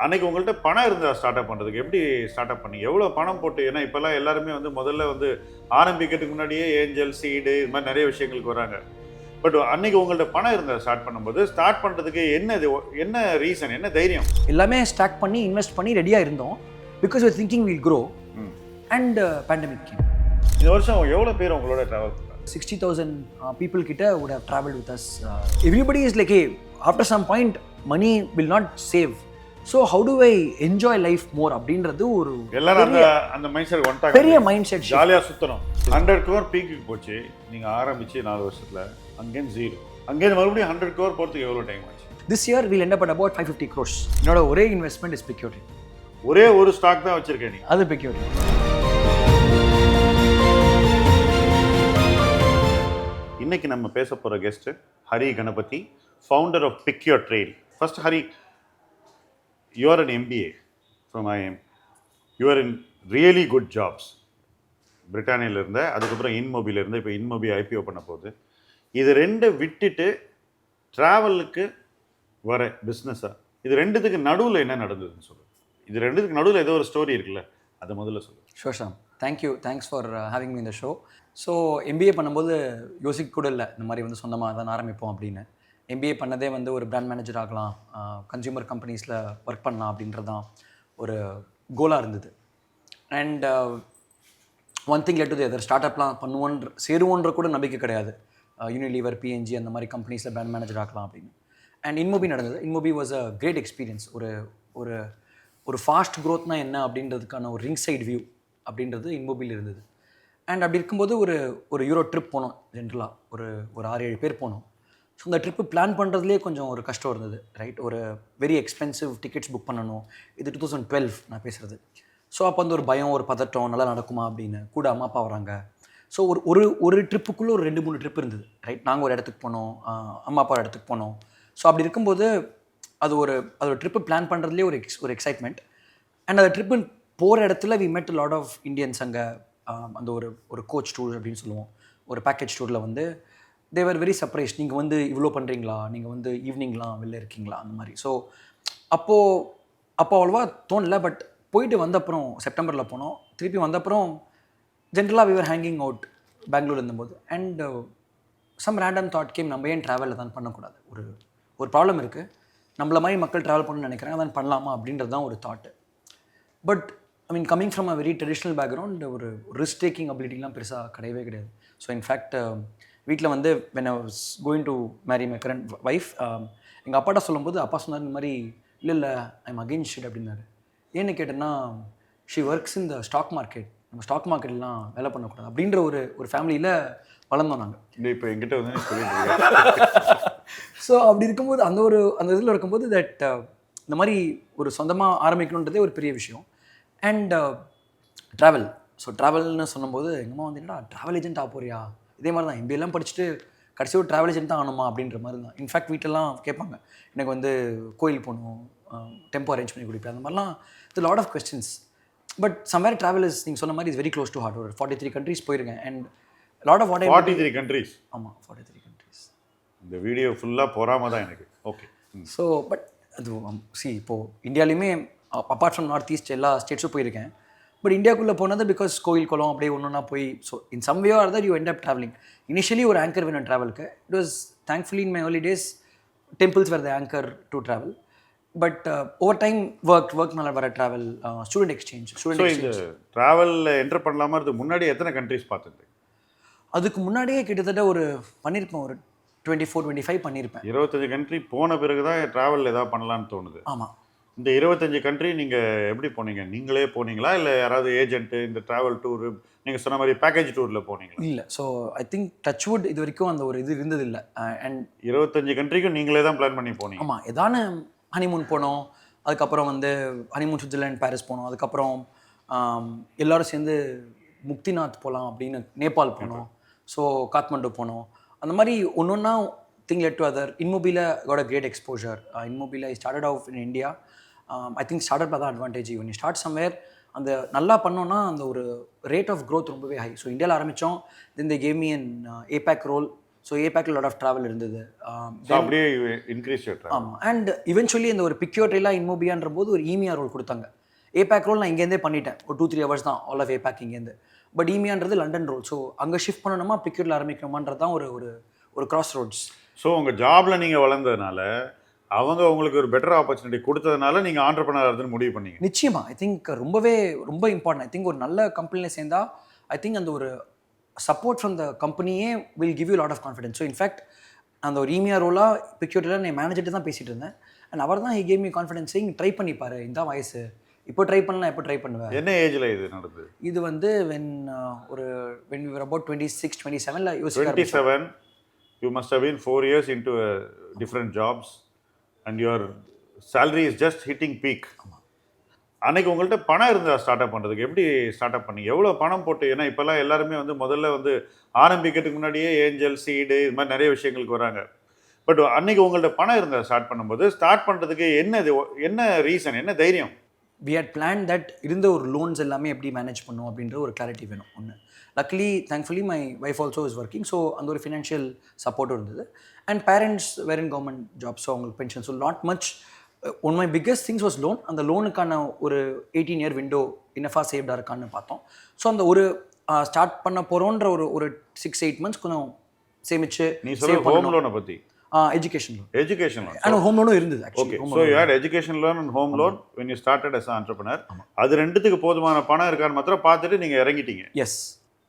அன்னைக்கு உங்கள்கிட்ட பணம் இருந்தால் ஸ்டார்ட் அப் பண்ணுறதுக்கு எப்படி ஸ்டார்ட் அப் பண்ணி எவ்வளோ பணம் போட்டு? ஏன்னா இப்போல்லாம் எல்லாருமே வந்து முதல்ல வந்து ஆரம்பிக்கிறதுக்கு முன்னாடியே ஏஞ்சல் சீடு இது மாதிரி நிறைய விஷயங்களுக்கு வராங்க. பட் அன்னைக்கு உங்கள்ட்ட பணம் இருந்தால் ஸ்டார்ட் பண்ணும்போது ஸ்டார்ட் பண்ணுறதுக்கு என்ன ரீசன், என்ன தைரியம்? எல்லாமே ஸ்டாக் பண்ணி இன்வெஸ்ட் பண்ணி ரெடியாக இருந்தோம். Because you thinking will grow and pandemic game. இந்த வருஷம் எவ்வளோ பேர் உங்களோட ட்ராவல் பண்ணுறாங்க? 60,000 people கிட்ட would have traveled with us. Everybody is like, hey, after some point money will not save. So how do I enjoy life more அப்படின்றது ஒரு எல்லாரும் அந்த மைண்ட் செட் வந்துட்டாங்க. பெரிய மைண்ட் செட். ஜாலியாக சுற்றணும். 100 crore பீக்கு போச்சு நீங்கள் ஆரம்பிச்சு 4 வருஷத்தில். அங்கேருந்து 0, அங்கேருந்து மறுபடியும் 100 crore போகிறதுக்கு எவ்வளோ டைம் ஆச்சு? This year we'll end up at about 550 crores. என்னோட ஒரே இன்வெஸ்ட்மெண்ட் இஸ் pickyourtrail. ஒரே ஒரு ஸ்டாக் தான் வச்சிருக்கேன் நீ? அது pickyourtrail. இன்னைக்கு நம்ம பேச போகிற guest Hari Ganapathy, founder of pickyourtrail. First Hari, you are an MBA from IIM. You are in really good jobs. பிரிட்டானியில் இருந்த, அதுக்கப்புறம் இன்மோபியில் இருந்து, இப்போ இன்மோபி IPO பண்ண போகுது. இது ரெண்டை விட்டுட்டு ட்ராவலுக்கு வர பிஸ்னஸாக, இது ரெண்டுத்துக்கு நடுவில் என்ன நடந்ததுன்னு சொல்லு. இது ரெண்டுத்துக்கு நடுவில் ஏதோ ஒரு ஸ்டோரி இருக்குல்ல, அதை முதல்ல சொல்லு. Sure Sham, thank you, thanks for having me இந்த ஷோ. ஸோ MBA பண்ணும்போது யோசிக்க கூட இல்லை இந்த மாதிரி வந்து சொந்தமாக தான் ஆரம்பிப்போம் அப்படின்னு. MBA பண்ணதே வந்து ஒரு பிராண்ட் மேனேஜர் ஆகலாம், கன்சியூமர் கம்பெனிஸில் ஒர்க் பண்ணலாம் அப்படின்றது தான் ஒரு கோலாக இருந்தது. And one thing led to the other. Start அப்லாம் சேருவோன்ற கூட நம்பிக்கை கிடையாது. யூனிலீவர், PNG அந்த மாதிரி கம்பெனிஸில் பிராண்ட் மேனேஜர் ஆகலாம் அப்படின்னு. அண்ட் இன்மோபி நடந்தது. InMobi was a great experience. ஒரு ஒரு ஃபாஸ்ட் க்ரோத்னா என்ன அப்படின்றதுக்கான ஒரு ரிங் சைட் வியூ அப்படின்றது இன்மோபியில் இருந்தது. அண்ட் அப்படி இருக்கும்போது ஒரு யூரோ ட்ரிப் போனோம். ஜென்ரலாக ஒரு 6-7 பேர் போனோம். ஸோ இந்த ட்ரிப்பு பிளான் பண்ணுறதுலேயே கொஞ்சம் ஒரு கஷ்டம் இருந்தது, ரைட்? ஒரு வெரி எக்ஸ்பென்சிவ் டிக்கெட்ஸ் புக் பண்ணணும். இது 2012 நான் பேசுகிறது. ஸோ அப்போ வந்து ஒரு பயம், ஒரு பதட்டம், நல்லா நடக்குமா அப்படின்னு. கூட அம்மா அப்பா வராங்க. ஸோ ஒரு ட்ரிப்புக்குள்ளே ஒரு 2-3 ட்ரிப் இருந்தது, ரைட்? நாங்கள் ஒரு இடத்துக்கு போனோம், அம்மா அப்பா ஒரு இடத்துக்கு போனோம். ஸோ அப்படி இருக்கும்போது அது ஒரு ட்ரிப்பு பிளான் பண்ணுறதுலேயே ஒரு எக்ஸைட்மெண்ட். அண்ட் அந்த ட்ரிப்பு போகிற இடத்துல வி மெட் லாட் ஆஃப் இண்டியன்ஸ். அங்கே அந்த ஒரு கோச் டூர் அப்படின்னு சொல்லுவோம், ஒரு பேக்கேஜ் டூரில் வந்து தே வர் வெரி சர்ப்ரைஸ். நீங்கள் வந்து இவ்வளோ பண்ணுறீங்களா, நீங்கள் வந்து ஈவினிங்லாம் வெளில இருக்கீங்களா, அந்த மாதிரி. ஸோ அப்போ அவ்வளோவா தோணலை. பட் போயிட்டு வந்தப்புறம் செப்டம்பரில் போனோம். திருப்பி வந்தப்புறம் ஜென்ரலாக we were hanging out Bangalore இருந்தபோது. And some random thought came, நம்ம ஏன் ட்ராவலில் தான் பண்ணக்கூடாது? ஒரு ப்ராப்ளம் இருக்குது, நம்மள மாதிரி மக்கள் ட்ராவல் பண்ணணும்னு நினைக்கிறாங்க, அதான் பண்ணலாமா அப்படின்றது தான் ஒரு thought. But I mean coming from a very traditional background, ஒரு ரிஸ்க் டேக்கிங் அபிலிட்டிலாம் பெருசாக கிடையவே கிடையாது. ஸோ இன்ஃபேக்ட் வீட்டில் வந்து when I was going to marry my current wife, எங்கள் அப்பாட்ட சொல்லும்போது அப்பா சொன்னார் இந்த மாதிரி, இல்லை ஐம் அகெயின்ஸ்ட் இட் அப்படின்னாரு. ஏன்னு கேட்டேன்னா, she works in the stock market, நம்ம ஸ்டாக் மார்க்கெட்லாம் வேலை பண்ணக்கூடாது அப்படின்ற ஒரு ஃபேமிலியில் வளர்ந்தோம் நாங்கள். இப்போ எங்கிட்ட வந்து ஸோ அப்படி இருக்கும்போது அந்த இதில் இருக்கும்போது தட் இந்த மாதிரி ஒரு சொந்தமாக ஆரம்பிக்கணுன்றதே ஒரு பெரிய விஷயம். And travel. ஸோ ட்ராவல்னு சொன்னபோது எங்கள் அம்மா வந்து, என்னடா ட்ராவல் ஏஜென்ட் ஆக போறியா? இதே மாதிரி தான் MBAலாம் படிச்சுட்டு கடைசி ஒரு ட்ராவல் ஏஜென்ட் தான் ஆகணுமா அப்படின்ற மாதிரி தான். இன்ஃபேக்ட் வீட்டிலலாம் கேட்பாங்க, எனக்கு வந்து கோயில் போகணும், டெம்போ அரேஞ்ச் பண்ணி கொடுப்பேன், அந்த மாதிரிலாம் இது lot of questions. But somewhere travel is, நீங்கள் சொன்ன மாதிரி is very close to heart. ஒரு 43 countries போயிருக்கேன். And lot of 43 countries. ஆமாம், 43 countries. இந்த வீடியோ ஃபுல்லாக போகாமல் தான் எனக்கு. ஓகே. ஸோ பட் அது இப்போது இந்தியாவிலையுமே அப்பார்ட் ஃப்ரம் நார்த் ஈஸ்ட் எல்லா ஸ்டேட்ஸும் போயிருக்கேன். பட் இந்தியாவுக்குள்ளே போனது பிகாஸ் கோயில் குளம் அப்படியே ஒன்றுனா போய். So in some way or that you end up travelling. Initially ஒரு ஆங்கர் வேணும் ட்ராவலுக்கு. It was thankfully in my early days temples were the anchor to travel. But over time work மேலே வர ட்ராவல், ஸ்டூடெண்ட் எக்ஸ்சேஞ்ச். ட்ராவலில் enter பண்ணலாமா? அதுக்கு முன்னாடி எத்தனை கண்ட்ரிஸ் பார்த்துட்டு? அதுக்கு முன்னாடியே கிட்டத்தட்ட ஒரு 24-25 பண்ணியிருப்பேன். 25 கண்ட்ரி போன பிறகு தான் ட்ராவல் ஏதாவது பண்ணலான்னு தோணுது. ஆமாம். இந்த 25 கண்ட்ரி நீங்கள் எப்படி போனீங்க? நீங்களே போனீங்களா, இல்லை யாராவது ஏஜென்ட்டு இந்த ட்ராவல் டூரு நீங்கள் சொன்ன மாதிரி பேக்கேஜ் டூரில் போனீங்களா? இல்லை. ஸோ ஐ திங்க் டச்வுட் இது வரைக்கும் அந்த ஒரு இது இருந்ததில்லை. அண்ட் 25 கண்ட்ரிக்கும் நீங்களே தான் பிளான் பண்ணி போனீங்க? ஆமாம். ஏதான ஹனிமூன் போனோம், அதுக்கப்புறம் வந்து ஹனிமூன் சுவிட்சர்லாண்ட், பாரிஸ் போனோம், அதுக்கப்புறம் எல்லோரும் சேர்ந்து முக்திநாத் போகலாம் அப்படின்னு நேபாள் போனோம். ஸோ காத்மண்டு போனோம். அந்த மாதிரி ஒன்றா திங் லெட் டு அதர். இன்மோபியில் காட் அ கிரேட் எக்ஸ்போஜர். இன்மோபியில் I started off in India. I think start up தான் advantage. when you start somewhere, அந்த நல்லா பண்ணோன்னா அந்த ஒரு ரேட் ஆஃப் க்ரோத் ரொம்பவே ஹை. ஸோ இந்தியாவில் ஆரம்பித்தோம். Then they gave me an APAC role. So ஏபேக்கில் லாட் ஆஃப் ட்ராவல் இருந்தது. ஸோ அப்படியே இன்க்ரீஸ் ஆமாம். அண்ட் இவென்ச்சுவலி இந்த ஒரு பிக்யோர்ட்ரெயிலாக இன்மோபியான்ற போது ஒரு ஈமியா ரோல் கொடுத்தாங்க. ஏபேக் ரோல் நான் இங்கேருந்தே பண்ணிட்டேன், ஒரு 2-3 ஹவர்ஸ் தான் ஆல் ஆஃப் ஏபேக் இங்கேருந்து. பட் ஈமியான்றது லண்டன் ரோல். ஸோ அங்கே ஷிஃப்ட் பண்ணணுமா பிக்யோர்ட்டில் ஆரம்பிக்கணுமான்றது தான் ஒரு ஒரு ஒரு கிராஸ் ரோட்ஸ். ஸோ உங்கள் ஜாபில் நீங்கள் வளர்ந்ததுனால அவங்க உங்களுக்கு ஒரு பெட்டர் ஆப்பர்ச்சுனிட்டி கொடுத்ததுனால நீங்கள் ஆண்டர்பிரனர் ஆகிறதுன்னு முடிவு பண்ணீங்க. நிச்சயமாக ஐ திங்க் ரொம்ப இம்பார்ட்டன்ட். ஐ திங்க் ஒரு நல்ல கம்பெனியில் சேர்ந்தா ஐ திங்க் அந்த ஒரு சப்போர்ட் ஃப்ரம் த கம்பெனியே will give you lot of confidence. So in fact அந்த ஒரு ஈமியா ரோலாக பிக்யோர்ட்டில் நான் மேனேஜர்ட்டு தான் பேசிகிட்டு இருந்தேன். அண்ட் அவர் தான் ஹி கேவ் மீ கான்ஃபிடன்ஸ் இங்கே ட்ரை பண்ணிப்பாரு, இந்த வயசு இப்போ ட்ரை பண்ணலாம், எப்போ ட்ரை பண்ணுவேன். என்ன ஏஜில் இது நடந்தது? இது வந்து வென் we were about 26-27 யோசிக்க 27. You must have been 4 years into different jobs and your salary is just hitting peak. அன்னைக்கு உங்கள்கிட்ட பணம் இருந்தா ஸ்டார்ட் அப் பண்ணுறதுக்கு எப்படி ஸ்டார்ட் அப் பண்ணி எவ்வளோ பணம் போட்டு? ஏன்னா இப்போல்லாம் எல்லாருமே வந்து முதல்ல வந்து ஆரம்பிக்கிறதுக்கு முன்னாடியே ஏஞ்சல் சீடு இது மாதிரி நிறைய விஷயங்களுக்கு வராங்க. பட் அன்னைக்கு உங்கள்கிட்ட பணம் இருந்தா ஸ்டார்ட் பண்ணும்போது ஸ்டார்ட் பண்ணுறதுக்கு என்ன ரீசன், என்ன தைரியம்? we had planned that இருந்த ஒரு லோன்ஸ் எல்லாமே எப்படி மேனேஜ் பண்ணும் அப்படின்ற ஒரு கிளாரிட்டி வேணும் ஒன்று. Luckily thankfully my wife also is working. So அந்த ஒரு ஃபினான்ஷியல் சப்போர்ட்டும் இருந்தது. And parents were in government job, so அவங்களுக்கு pension. So not much. One my biggest things was loan. அந்த லோனுக்கான ஒரு 18-year விண்டோ இன்னஃபாக சேவ்டாக இருக்கான்னு பார்த்தோம். ஸோ அந்த ஒரு ஸ்டார்ட் பண்ண போகிறோன்ற ஒரு 6-8 months கொஞ்சம் சேமிச்சு. நீ சொல்ல ஹோம் லோனை பற்றி? Education loan. அண்ட் ஹோம் லோனும் இருந்தது. Okay, so you had education loan and home loan when you started as an entrepreneur. அது ரெண்டுத்துக்கு போதுமான பணம் இருக்கான்னு மாத்திரம் பார்த்துட்டு நீங்கள் இறங்கிட்டீங்க. எஸ்.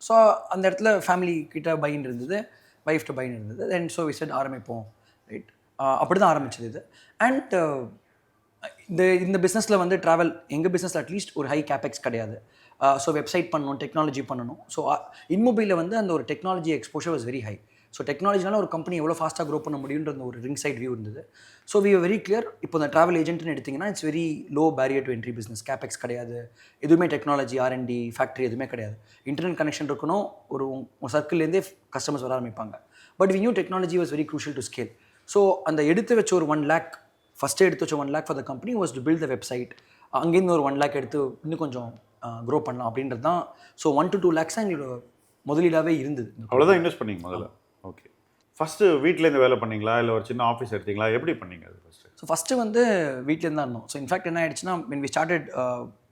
ஸோ அந்த இடத்துல ஃபேமிலி கிட்ட பைன் இருந்தது, வைஃப்ட்டு பைன் இருந்தது. தென் ஸோ வி செட் ஆரம்பிப்போம், ரைட்? அப்படி தான் ஆரம்பிச்சது இது. அண்ட் இந்த பிஸ்னஸில் வந்து ட்ராவல், எங்கள் பிஸ்னஸில் அட்லீஸ்ட் ஒரு ஹை கேபெக்ஸ் கிடையாது. ஸோ வெப்சைட் பண்ணணும், டெக்னாலஜி பண்ணணும். ஸோ இன்மொபைலில் வந்து அந்த ஒரு technology exposure was very high. So டெக்னாலஜினால ஒரு கம்பெனி எவ்வளோ ஃபாஸ்ட்டாக க்ரோ பண்ண முடியுன்ற ஒரு ரிங் சைட் வியூ இருந்தது. So we very clear. இப்போ இந்த ட்ராவல் ஏஜென்ட்னு எடுத்திங்கன்னா it's very low barrier to entry business. Capex கிடையாது, எதுவுமே டெக்னாலஜி R&D ஃபேக்ட்ரி எதுவுமே கிடையாது. இன்டர்நெட் கனெக்ஷன் இருக்கணும், ஒரு சர்க்கிள்லேருந்தே கஸ்டமர்ஸ் வர ஆரம்பிப்பாங்க. But we knew technology was very crucial to scale. So அந்த எடுத்து வச்ச ஒரு 1 lakh, ஃபஸ்ட்டு எடுத்து வச்ச 1 lakh for the company was to build the website. அங்கேருந்து ஒரு 1 lakh எடுத்து இன்னும் கொஞ்சம் க்ரோ பண்ணலாம் அப்படின்றது தான். ஸோ 1 to 2 lakhs எங்களோட முதலீடாகவே இருந்தது. அவ்வளோதான் இன்வெஸ்ட் பண்ணிங்க முதல்ல? ஓகே. ஃபஸ்ட்டு வீட்டிலேருந்து வேலை பண்ணீங்களா இல்லை ஒரு சின்ன ஆஃபீஸ் எடுத்தீங்களா, எப்படி பண்ணீங்க அது ஃபஸ்ட்டு? ஸோ ஃபஸ்ட்டு வந்து வீட்டிலேருந்து தான் இருந்தோம். ஸோ இன்ஃபேக்ட் என்ன ஆயிடுச்சுன்னா, when we started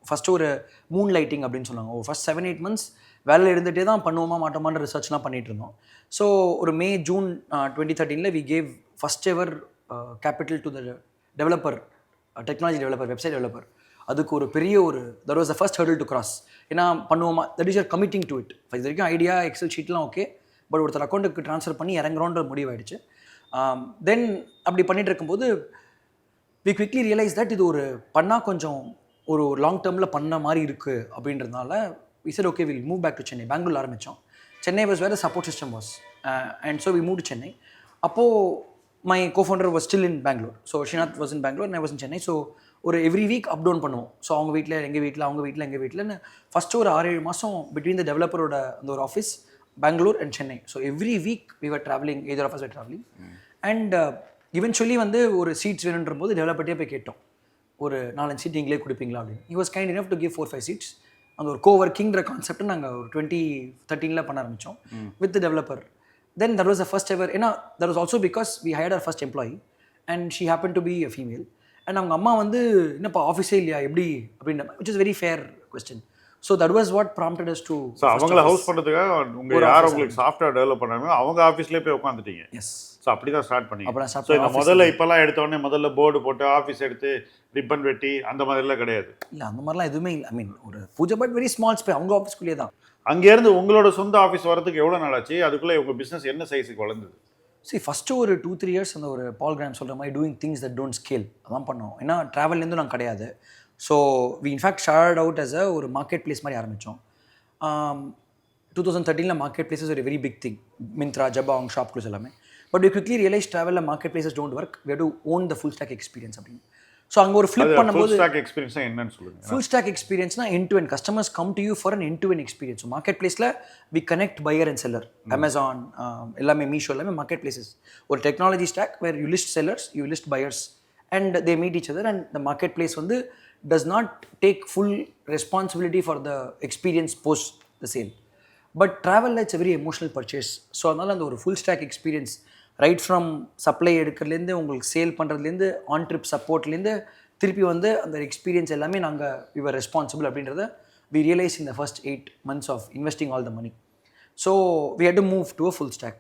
ஃபஸ்ட்டு ஒரு மூன் லைட்டிங் அப்படின்னு சொல்லுவாங்க. ஒரு ஃபஸ்ட் 7-8 months வேலையில் இருந்துகிட்டே தான் பண்ணுவோமா மாட்டோமான்னு ரிசர்ச்லாம் பண்ணிகிட்டு இருந்தோம். ஸோ ஒரு June 2013 we gave first ever capital to the developer, technology developer, website developer. அதுக்கு ஒரு பெரிய ஒரு that was the first hurdle to cross. ஏன்னா பண்ணுவோமா, that is your committing to it. இது வரைக்கும் ஐடியா, எக்ஸல் ஷீட்லாம் ஓகே, பட் ஒருத்தர் அக்கௌண்ட்டுக்கு ட்ரான்ஸ்ஃபர் பண்ணி இறங்குறோன்ற முடிவாயிடுச்சு. தென் அப்படி பண்ணிட்டு இருக்கும்போது வி குவிக்லி ரியலைஸ் தட் இது ஒரு பண்ணால் கொஞ்சம் ஒரு லாங் டேர்மில் பண்ண மாதிரி இருக்குது அப்படின்றதுனால we said okay will move back to Chennai. Bangalore ஆரம்பித்தோம். Chennai was where the support system was, and so we move to Chennai. அப்போது my cofounder was still in Bangalore. So Srinath was in Bangalore, நான் வாஸ் இன் சென்னை. ஸோ ஒரு எவ்ரி வீக் அப் டவுன் பண்ணுவோம். So அவங்க வீட்டில் எங்கள் வீட்டில், அவங்க வீட்டில் எங்கள் வீட்டில்னு ஃபஸ்ட்டு ஒரு 6-7 மாதம் பிட்வீன் த டெவலப்பரோட அந்த ஒரு office Bangalore and Chennai. So every week we were travelling, either of us were travelling. And eventually வந்து ஒரு சீட்ஸ் வேணுன்ற போது டெவலப்பர்ட்டே போய் கேட்டோம், ஒரு 4-5 சீட் நீங்களே கொடுப்பீங்களா அப்படின்னு. He was kind enough to give 4-5 seats. அந்த ஒரு கோவர்க்கிங்கிற கான்செப்ட் நாங்கள் ஒரு 2013 பண்ண ஆரம்பித்தோம் with developer. Then that was the first ever. ஏன்னா that was also because we hired our first employee and she happen to be a female. அண்ட் அவங்க அம்மா வந்து என்னப்பா ஆஃபீஸே இல்லையா எப்படி அப்படின்ற, which is very fair question. So that was what prompted us to. So அவங்கள ஹவுஸ் பண்ணுறதுக்காக உங்கள் யார் உங்களுக்கு சாஃப்ட்வேர் டெவலப் பண்ணாங்க அவங்க ஆஃபீஸ்லேயே போய் உட்காந்துட்டீங்க. எஸ். ஸோ அப்படி தான் ஸ்டார்ட் பண்ணி. அப்புறம் ஸோ இந்த முதல்ல இப்போல்லாம் எடுத்தோடனே முதல்ல போர்டு போட்டு ஆஃபீஸ் எடுத்து ரிப்பன் வெட்டி அந்த மாதிரிலாம் கிடையாது. இல்லை, அந்த மாதிரிலாம் எதுவுமே இல்லை. ஐ மீன் ஒரு பூஜை, பட் வெரி ஸ்மால் ஸ்பேஸ் அவங்க ஆஃபீஸ்க்குள்ளேயே தான். அங்கேருந்து உங்களோட சொந்த ஆஃபீஸ் வரதுக்கு எவ்வளோ நாள் ஆச்சு? அதுக்குள்ளே உங்கள் பிஸ்னஸ் என்ன சைஸுக்கு வளர்ந்தது? சரி, ஃபஸ்ட்டு ஒரு 2-3 years அந்த ஒரு பால் கிராம் சொல்கிற மாதிரி doing things that don't scale அதான் பண்ணோம். ஏன்னா ட்ராவல்லேருந்து நாங்கள் கிடையாது. So we in fact started out as ஒரு மார்க்கெட் பிளேஸ் மாதிரி ஆரம்பித்தோம். 2013 மார்க்கெட் பிளேசஸ் ஒரு very big thing. Myntra, Jabong, shop clues எல்லாமே. பட் வி குவிக்லி ரியலைஸ் ட்ராவலில் marketplaces don't work, we have to own the full stack experience அப்படின்னு. ஸோ அங்கே ஒரு ஃப்ளிப் பண்ணும்போது ஃபுல் ஸ்டாக் எக்ஸ்பீரியன்ஸ் என்னன்னு சொல்லுங்கள். ஃபுல் ஸ்டாக் எக்ஸ்பீரியன்ஸ்னா end to end customers come to you for an end to end experience. மார்க்கெட் பிளேஸில் we connect buyer and seller. Amazon எல்லாமே, மீஷோ எல்லாமே மார்க்கெட் பிளேசஸ். ஒரு technology stack where you list sellers, you list buyers and they meet each other. And the marketplace வந்து does not take full responsibility for the experience post the sale. But ட்ராவலில் it's very emotional purchase. So அதனால் அந்த ஒரு full stack experience right from supply எடுக்கிறதுலேருந்து உங்களுக்கு sale பண்ணுறதுலேருந்து on trip சப்போர்ட்லேருந்து திருப்பி வந்து அந்த experience எல்லாமே நாங்கள் வி வர் ரெஸ்பான்சிபிள் அப்படின்றத we realized in the first 8 months of investing all the money. So we had to move to a full stack.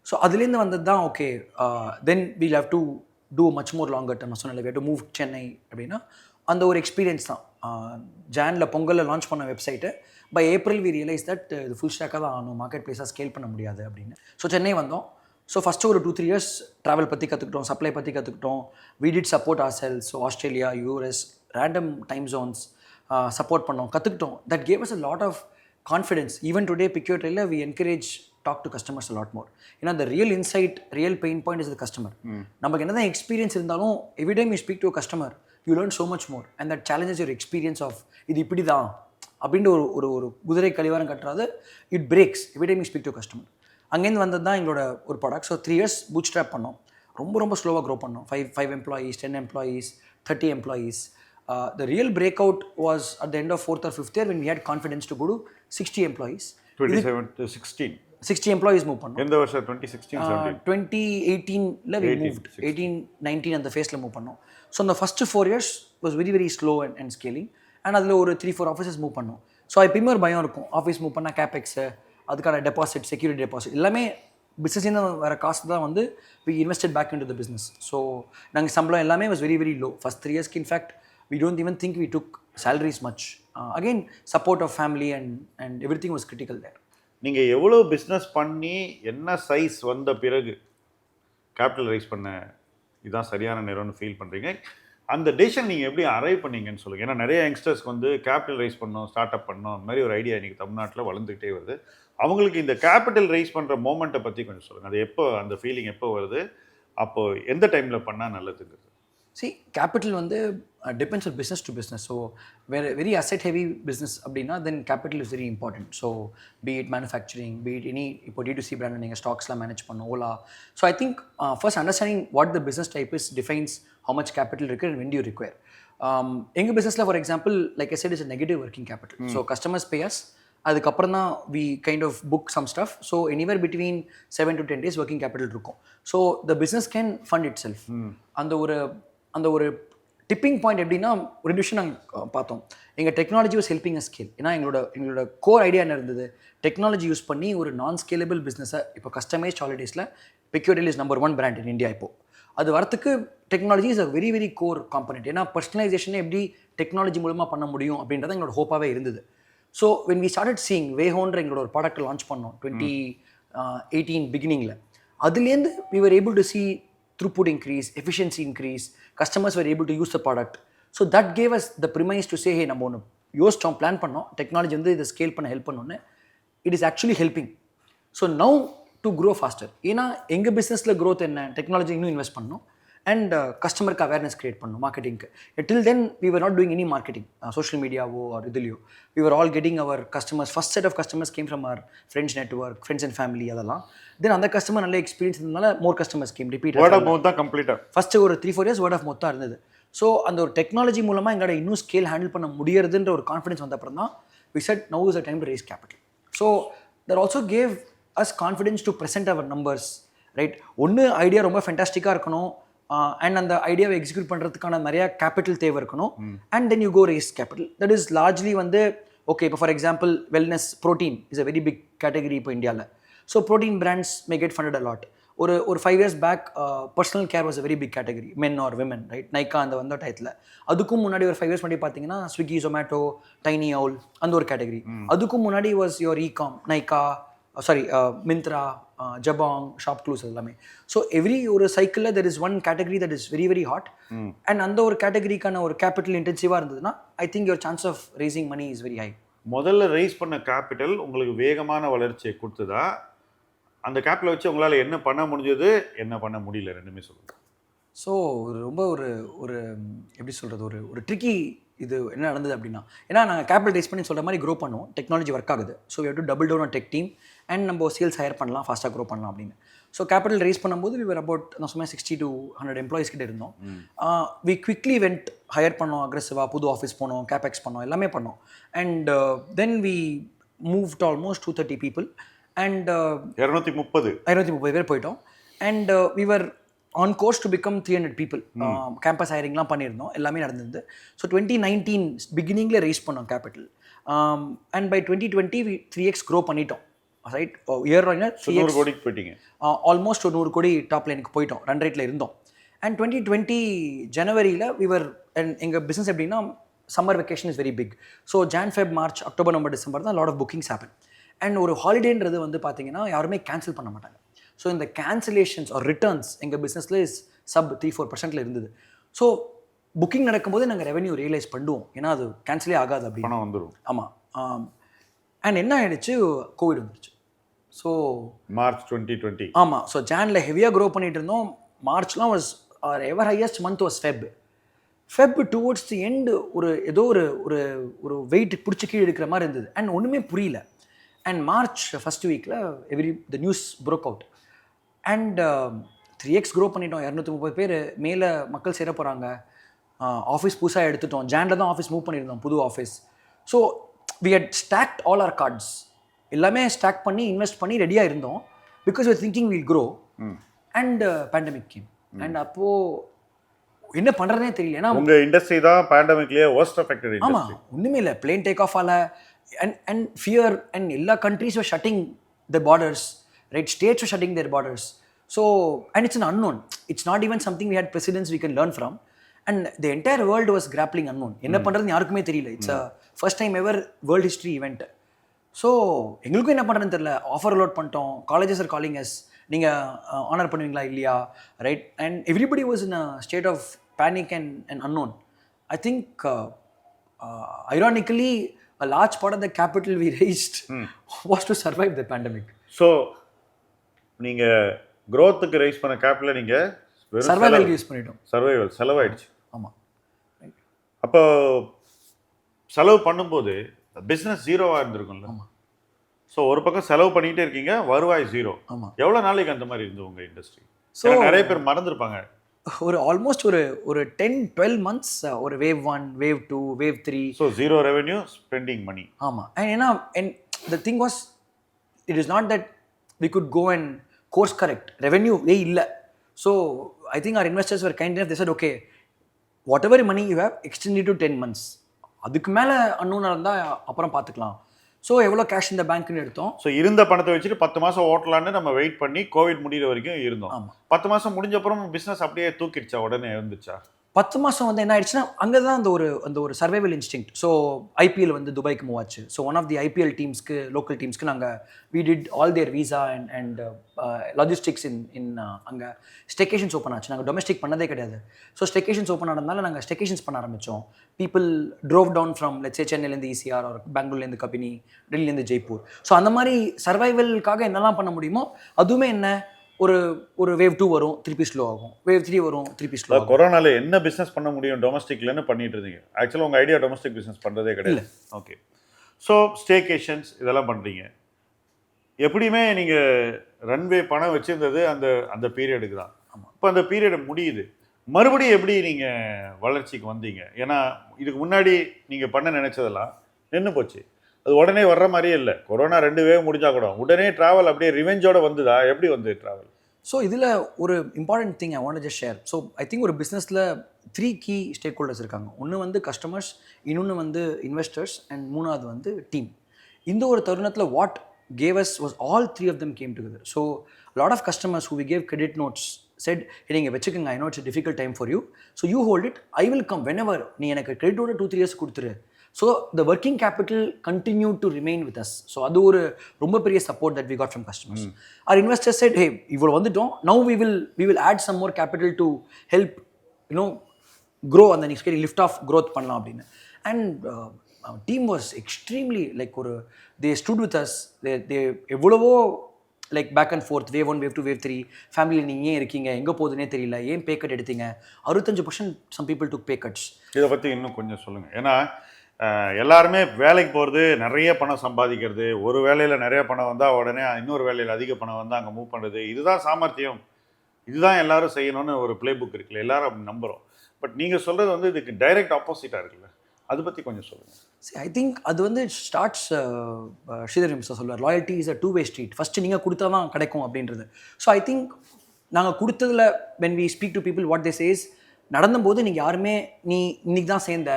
So அதுலேருந்து வந்தது தான் okay then we'll have to do much more longer term. சொன்னல we had to move Chennai அப்படின்னா அந்த ஒரு experience தான். ஜானில் பொங்கலில் லான்ச் பண்ண website by April we realize that இது ஃபுல் ஸ்டாக்காக தான் ஆகணும், மார்க்கெட் பிளேஸாக ஸ்கேல் பண்ண முடியாது அப்படின்னு. ஸோ சென்னை வந்தோம். ஸோ ஃபஸ்ட்டு ஒரு 2-3 years ட்ராவல் பற்றி கற்றுக்கிட்டோம், சப்ளை பற்றி கற்றுக்கிட்டோம். we did support ourselves. So Australia, US, random time zones support பண்ணோம், கற்றுக்கிட்டோம். That gave us a lot of confidence. Even today pickyourtrail we encourage talk to customers a lot more. ஏன்னா the real insight, real pain point is the customer. நமக்கு என்ன தான் experience இருந்தாலும் every time you speak to a customer you learn so much more and that challenges your experience of இது இப்படி தான் அப்படின்ற ஒரு ஒரு குதிரை கழிவாரம் கட்டுறாது. It breaks every time you speak to a customer. அங்கேருந்து வந்தது தான் எங்களோட ஒரு ப்ராடக்ட். ஸோ 3 years bootstrap பண்ணோம். ரொம்ப ஸ்லோவாக க்ரோ பண்ணோம். 5 employees, 10 employees, 30 employees. The real breakout was at the end of 4th or 5th year when we had confidence to go to 60 employees. 60 employees move பண்ணோம். எந்த வருஷம்? 2016 17 2018ல we moved. 18 19 அந்த ஃபேஸில் move பண்ணோம். ஸோ அந்த first 4 years was very slow and scaling. And அதில் ஒரு 3-4 offices move பண்ணோம். ஸோ எப்பயுமே ஒரு பயம் இருக்கும், ஆஃபீஸ் மூவ் பண்ணால் கேபெக்ஸு, அதுக்கான டெபாசிட், செக்யூரிட்டி டெபாசிட் எல்லாமே பிஸ்னஸ்லேருந்து வர காசு தான் வந்து we invested back into the business. So நாங்கள் சம்பளம் எல்லாமே was very low. First 3 years in fact we don't even think we took salaries much. Again, support of family and everything was critical there. நீங்கள் எவ்வளோ business பண்ணி என்ன size வந்த பிறகு capital rice பண்ண இதுதான் சரியான நேரம்னு ஃபீல் பண்ணுறீங்க? அந்த டெசிஷன் நீங்கள் எப்படி அரைவ் பண்ணீங்கன்னு சொல்லுங்கள். ஏன்னா நிறைய யங்ஸ்டர்ஸ்க்கு வந்து கேபிட்டல் ரைஸ் பண்ணோம், ஸ்டார்ட் அப் பண்ணோம், அந்த மாதிரி ஒரு ஐடியா இன்றைக்கி தமிழ்நாட்டில் வளர்ந்துக்கிட்டே வருது. அவங்களுக்கு இந்த கேபிட்டல் ரைஸ் பண்ணுற மோமெண்ட்டை பற்றி கொஞ்சம் சொல்லுங்கள். அது எப்போ, அந்த ஃபீலிங் எப்போ வருது, அப்போது எந்த டைமில் பண்ணால் நல்லதுங்கிறது? See, capital வந்து depends on business to business. So where very asset heavy business அப்படின்னா then capital is very important. So be it manufacturing, be it any இப்போ D2C brand நீங்கள் ஸ்டாக்ஸ்லாம் மேனேஜ் பண்ணணும், Ola. So I think first understanding what the business type is defines how much capital required and when do you require. எங்கள் பிஸ்னஸில் for example like I said is a negative working capital. So customers pay us, அதுக்கப்புறம் தான் we kind of book some stuff. So anywhere between 7 to 10 days working capital இருக்கும். So the business can fund itself. அந்த ஒரு tipping point எப்படின்னா ஒரு விஷயம் நாங்கள் பார்த்தோம். எங்கள் technology was helping as scale. ஏன்னா எங்களோட கோர் ஐடியா என்ன இருந்தது, டெக்னாலஜி யூஸ் பண்ணி ஒரு நான் ஸ்கேலபிள் பிஸ்னஸை இப்போ customised ஹாலிடேஸில் pickyourtrail is number 1 brand in India. இப்போது அது வரத்துக்கு technology is a very core component. ஏன்னா பர்சனலைசேஷனை எப்படி டெக்னாலஜி மூலமாக பண்ண முடியும் அப்படின்றத எங்களோட ஹோப்பாகவே இருந்தது. So when we started seeing வேஹோன்ற எங்களோட ஒரு ப்ராடக்ட் லான்ச் பண்ணோம் 2018 பிகினிங்கில். அதுலேருந்து we were able to see throughput increase, efficiency increase, customers were able to use the product. So that gave us the premise to say, hey, நம்ம ஒன்று யோசிச்சோம், plan பண்ணோம், technology வந்து இதை ஸ்கேல் பண்ண ஹெல்ப் பண்ணோன்னு. It is actually helping. So now to grow faster. ஏன்னா எங்கள் பிஸ்னஸில் க்ரோத் என்ன, டெக்னாலஜி இன்னும் இன்வெஸ்ட் பண்ணணும் அண்ட் கஸ்டமருக்கு அவேர்னஸ் கிரியேட் பண்ணணும் மார்க்கெட்டிங்க்கு. Till then we were not doing any marketing, social மீடியாவோ ஆர் இதுலையோ. we were all getting our customers, first set of customers came from our friends network, friends and family அதெல்லாம். தென் அந்த customer நல்ல experience இருந்தனால more customers came repeat. Word of mouth தான் கம்ப்ளீட்டாக first ஒரு 3-4 years word of mouth தான் இருந்தது. So அந்த ஒரு டெக்னாலஜி மூலமாக எங்களோட இன்னும் ஸ்கேல் ஹேண்டில் பண்ண முடியறதுன்ற ஒரு கான்ஃபிடன்ஸ் வந்த அப்புறம் தான் we said now is the time to raise capital. So that also gave us confidence to present our numbers, right? ஒன்று ஐடியா ரொம்ப ஃபென்டாஸ்டிக்காக இருக்கணும் அண்ட் அந்த ஐடியாவை எக்ஸிக்யூட் பண்ணுறதுக்கான நிறையா கேபிட்டல் தேவை இருக்கணும். And then you go raise capital. That is largely வந்து ஓகே இப்போ for example wellness protein is a very big category இப்போ இந்தியாவில். So protein brands may get funded a lot. ஒரு 5 years back personal care was a very big category, men or women, right? Nykaa அந்த வந்த டயத்தில். அதுக்கும் முன்னாடி ஒரு 5 years முன்னாடி பார்த்தீங்கன்னா ஸ்விக்கி, ஜொமேட்டோ, டைனி அவுல் அந்த ஒரு கேட்டகரி. அதுக்கும் முன்னாடி was your ecom, Nykaa, Myntra, Jabong, shop clues எல்லாமே. ஸோ எவ்ரி ஒரு சைக்கிளில் there is one category that is very hot. And அந்த ஒரு கேட்டகரிக்கான ஒரு கேபிட்டல் இன்டென்சிவாக இருந்ததுன்னா I think your chance of raising money is very high. முதல்ல ரைஸ் பண்ண கேபிட்டல் உங்களுக்கு வேகமான வளர்ச்சியை கொடுத்ததா? அந்த கேபிட்டலை வச்சு உங்களால் என்ன பண்ண முடிஞ்சது, என்ன பண்ண முடியல, ரெண்டுமே சொல்லுங்கள். ஸோ ரொம்ப ஒரு எப்படி சொல்கிறது, ஒரு ட்ரிக்கி இது என்ன நடந்தது அப்படின்னா, ஏன்னா நாங்கள் கேபிட்டல் ரைஸ் பண்ணி சொல்கிற மாதிரி க்ரோ பண்ணுவோம், டெக்னாலஜி ஒர்க் ஆகுது. So we have to double down on tech team and நம்ம சேல்ஸ் ஹையர் பண்ணலாம், ஃபாஸ்ட்டாக க்ரோ பண்ணலாம் அப்படின்னு. ஸோ கேபிட்டல் ரைஸ் பண்ணும்போது we were about நான் சொன்ன 60 to 100 எம்ப்ளாயிஸ் கிட்ட இருந்தோம். we quickly went ஹையர் பண்ணோம், அக்ரெசிவாக புது ஆஃபீஸ் போனோம், கேபெக்ஸ் பண்ணோம், எல்லாமே பண்ணோம். And then we moved to almost 230 people and 230 பேர் போயிட்டோம் and we were on course to become 300 people. Campus ஹைரிங்லாம் பண்ணியிருந்தோம், எல்லாமே நடந்தது. ஸோ 2019 பிகினிங்கில் ரைஸ் பண்ணோம் capital and by 2020 3x grow பண்ணிட்டோம். ரைட், இயர் போயிட்டீங்க, ஆல்மோஸ்ட் ஒரு 100 கோடி டாப் லைனுக்கு போயிட்டோம், ரன் ரேட்டில் இருந்தோம். அண்ட் 2020 ஜனவரியில் விவர் அண்ட் எங்கள் பிஸ்னஸ் எப்படின்னா summer vacation is very big. So Jan Feb March October November December தான் lot of bookings happen. And ஒரு ஹாலிடேன்றது வந்து பார்த்தீங்கன்னா யாருமே கேன்சல் பண்ண மாட்டாங்க. ஸோ இந்த கேன்சலேஷன்ஸ் ஆர் ரிட்டர்ன்ஸ் எங்கள் பிஸ்னஸில் இஸ் சப் 3-4% இருந்தது. ஸோ புக்கிங் நடக்கும்போது நாங்கள் ரெவென்யூ ரியலைஸ் பண்ணுவோம், ஏன்னா அது கேன்சலே ஆகாது அப்படி பணம் வந்துடும். ஆமாம். அண்ட் என்ன ஆகிடுச்சு, கோவிட் வந்துருச்சு. So March 2020. ஆமாம். ஸோ ஜானில் ஹெவியாக க்ரோ பண்ணிட்டு இருந்தோம். மார்ச்லாம் was our ever highest month was Feb towards the end ஒரு ஏதோ ஒரு ஒரு ஒரு வெயிட் பிடிச்சி கீழே எடுக்கிற மாதிரி இருந்தது. அண்ட் ஒன்றுமே புரியல. அண்ட் மார்ச் ஃபஸ்ட் வீக்கில் the news broke out and 3x grow பண்ணிட்டோம். 230 பேர் மேலே மக்கள் சேர போகிறாங்க. ஆஃபீஸ் புதுசாக எடுத்துட்டோம். ஜானில் தான் ஆஃபீஸ் மூவ் பண்ணியிருந்தோம், புது office. So we had stocked all our cards, எல்லாமே ஸ்டாக் பண்ணி இன்வெஸ்ட் பண்ணி ரெடியாக இருந்தோம். Because you thinking will grow and pandemic came. And அப்போது என்ன பண்ணுறதுனே தெரியல. ஏன்னா உங்கள் இண்டஸ்ட்ரி தான் பேண்டமிக்லேயே வர்ஸ்ட் அஃபெக்டட் இண்டஸ்ட்ரி. ஆமாம், ஒன்றுமே இல்லை. பிளேன் டேக் ஆஃப் ஆல அண்ட் ஃபியர் அண்ட் எல்லா countries were shutting their borders, right? States were shutting their borders. So and it's an unknown. It's not even something we had precedents we can learn from. And the entire world was grappling unknown. என்ன பண்ணுறதுன்னு யாருக்குமே தெரியல. It's a first time ever world history event. So எங்களுக்கும் என்ன பண்ணுறதுன்னு தெரியல. Offer allot பண்ணிட்டோம். Colleges are calling us, நீங்கள் ஆனர் பண்ணுவீங்களா இல்லையா, right? And everybody was in a state of panic and unknown. I think ironically a large part of the capital we raised was to survive the pandemic. So நீங்க growthக்கு rice பண்ண capital நீங்க survival use பண்ணிட்டோம். Survival செலவாயிடுச்சு. ஆமாம். அப்போ செலவு பண்ணும்போது business ஜீரோவாக இருந்திருக்கும்ல. ஆமாம். ஸோ ஒரு பக்கம் செலவு பண்ணிகிட்டே இருக்கீங்க, வருவாய் ஜீரோ. ஆமாம். எவ்வளோ நாளைக்கு அந்த மாதிரி இருந்தது உங்கள் இண்டஸ்ட்ரி? ஸோ நிறைய பேர் மறந்துருப்பாங்க. ஒரு ஆல்மோஸ்ட் ஒரு 10-12 months ஒரு wave 1, wave 2, wave 3. So zero revenue, spending money. ஆமாம். ஏன்னா the thing was it is not that we could go and course correct. Revenue இல்லை. So I think our investors were kind enough. They said, okay, whatever money you have, extend it to 10 months. அதுக்கு மேலே அன்னோனாக இருந்தால் அப்புறம் பார்த்துக்கலாம். So எவ்வளோ cash இந்த பேங்க்னு எடுத்தோம். So இருந்த பணத்தை வச்சுட்டு 10 மாதம் ஓட்டலான்னு நம்ம வெயிட் பண்ணி கோவிட் முடிகிற வரைக்கும் இருந்தோம். ஆமாம். 10 மாதம் முடிஞ்சப்புறம் பிஸ்னஸ் அப்படியே தூக்கிடுச்சா, உடனே இருந்துச்சா? 10 மாதம் வந்து என்ன ஆயிடுச்சுன்னா, அங்கே தான் அந்த ஒரு சர்வைவல் இன்ஸ்டிங்க்ட். ஸோ ஐபிஎல் வந்து துபாய்க்கு மூவ் ஆச்சு. So one of the IPL டீம்ஸ்க்கு, லோக்கல் டீம்ஸ்க்கு நாங்கள் we did all their visa and logistics in அங்கே ஸ்டெக்கேஷன்ஸ் ஓப்பன் ஆச்சு. நாங்கள் டொமஸ்டிக் பண்ணதே கிடையாது. ஸோ ஸ்டெக்கேஷன்ஸ் ஓப்பன் ஆனதுனால நாங்கள் ஸ்டெக்கேஷன்ஸ் பண்ண ஆரம்பித்தோம். People drove down from let's say சென்னையிலேருந்து ஈசிஆர், ஒரு பெங்களூர்லேருந்து கபினி, டெல்லியிலேருந்து ஜெய்ப்பூர். ஸோ அந்த மாதிரி சர்வைவலுக்காக என்னெல்லாம் பண்ண முடியுமோ அதுவுமே என்ன, ஒரு வேவ் 2 வரும், திருப்பி ஸ்லோ ஆகும், வேவ் 3 வரும், திருப்பி ஸ்லோ ஆகும். கொரோனால என்ன பிஸ்னஸ் பண்ண முடியும் டொமஸ்டிக்லன்னு பண்ணிட்டு இருந்தீங்க. ஆக்சுவலாக உங்கள் ஐடியா டொமஸ்டிக் பிஸ்னஸ் பண்ணுறதே கிடையாது. ஓகே. ஸோ ஸ்டேகேஷன்ஸ் இதெல்லாம் பண்ணுறீங்க. எப்படியுமே நீங்கள் ரன்வே பணம் வச்சுருந்தது அந்த பீரியடுக்கு தான். இப்போ அந்த பீரியட் முடியுது, மறுபடியும் எப்படி நீங்கள் வளர்ச்சிக்கு வந்தீங்க? ஏன்னா இதுக்கு முன்னாடி நீங்கள் பண்ண நினச்சதெல்லாம் நின்று போச்சு. அது உடனே வர்ற மாதிரியே இல்லை. கொரோனா 2 வேவ் முடிஞ்சா கூட உடனே ட்ராவல் அப்படியே ரிவெஞ்சோட வந்துதா? எப்படி வந்து ட்ராவல்? ஸோ இதில் ஒரு important thing I want to just share. So I think ஒரு பிஸ்னஸில் 3 கீ ஸ்டேக் ஹோல்டர்ஸ் இருக்காங்க. ஒன்று வந்து கஸ்டமர்ஸ், இன்னொன்று வந்து இன்வெஸ்டர்ஸ், அண்ட் மூணாவது வந்து டீம். இந்த ஒரு தருணத்தில் what gave us was all 3 of them came together. So lot of customers who we gave credit notes said, நீங்கள் வச்சுக்கோங்க, I know it's a difficult time for you, so you hold it, I will come whenever. நீ எனக்கு கிரெடிட்டோட 2-3 years கொடுத்துரு. So the working capital continue to remain with us. ஸோ அது ஒரு ரொம்ப பெரிய support that we got from customers. Our investors said, hey இவ்வளோ வந்துட்டோம், now we will add some more capital to help grow, அந்த நெக்ஸ்ட் லிஃப்ட் ஆஃப் க்ரோத் பண்ணலாம் அப்படின்னு. And team was extremely like they stood with us. They எவ்வளவோ like back and forth, wave 1, wave 2, wave 3, ஃபேமிலியில் நீங்கள் ஏன் இருக்கீங்க, எங்கே போகுதுன்னே தெரியல, ஏன் பே கட் எடுத்தீங்க, 65% சம் பீப்புள் டுக் பே கட்ஸ். இதை பற்றி இன்னும் கொஞ்சம் சொல்லுங்கள். ஏன்னா எல்லாருமே வேலைக்கு போகிறது, நிறைய பணம் சம்பாதிக்கிறது, ஒரு வேலையில் நிறைய பணம் வந்தால் உடனே இன்னொரு வேலையில் அதிக பணம் வந்தால் அங்கே மூவ் பண்ணுறது, இதுதான் சாமர்த்தியம், இதுதான் எல்லாரும் செய்யணும்னு ஒரு பிளே புக் இருக்குல்ல, எல்லாரும் அப்படி நம்புகிறோம். பட் நீங்கள் சொல்கிறது வந்து இதுக்கு டைரக்ட் ஆப்போசிட்டாக இருக்குல்ல. அதை பற்றி கொஞ்சம் சொல்லுங்கள். See, I think அது வந்து ஸ்டார்ட்ஸ் ஸ்ரீதர் மிஸ்டர் சொல்லுவார், loyalty is a two way street. First நீங்கள் கொடுத்தா தான் கிடைக்கும் அப்படின்றது. ஸோ ஐ திங்க் நாங்கள் கொடுத்ததில் when we speak to people what they say is, நடந்தபோது நீங்கள் யாருமே நீ இன்னைக்கு தான் சேர்ந்த,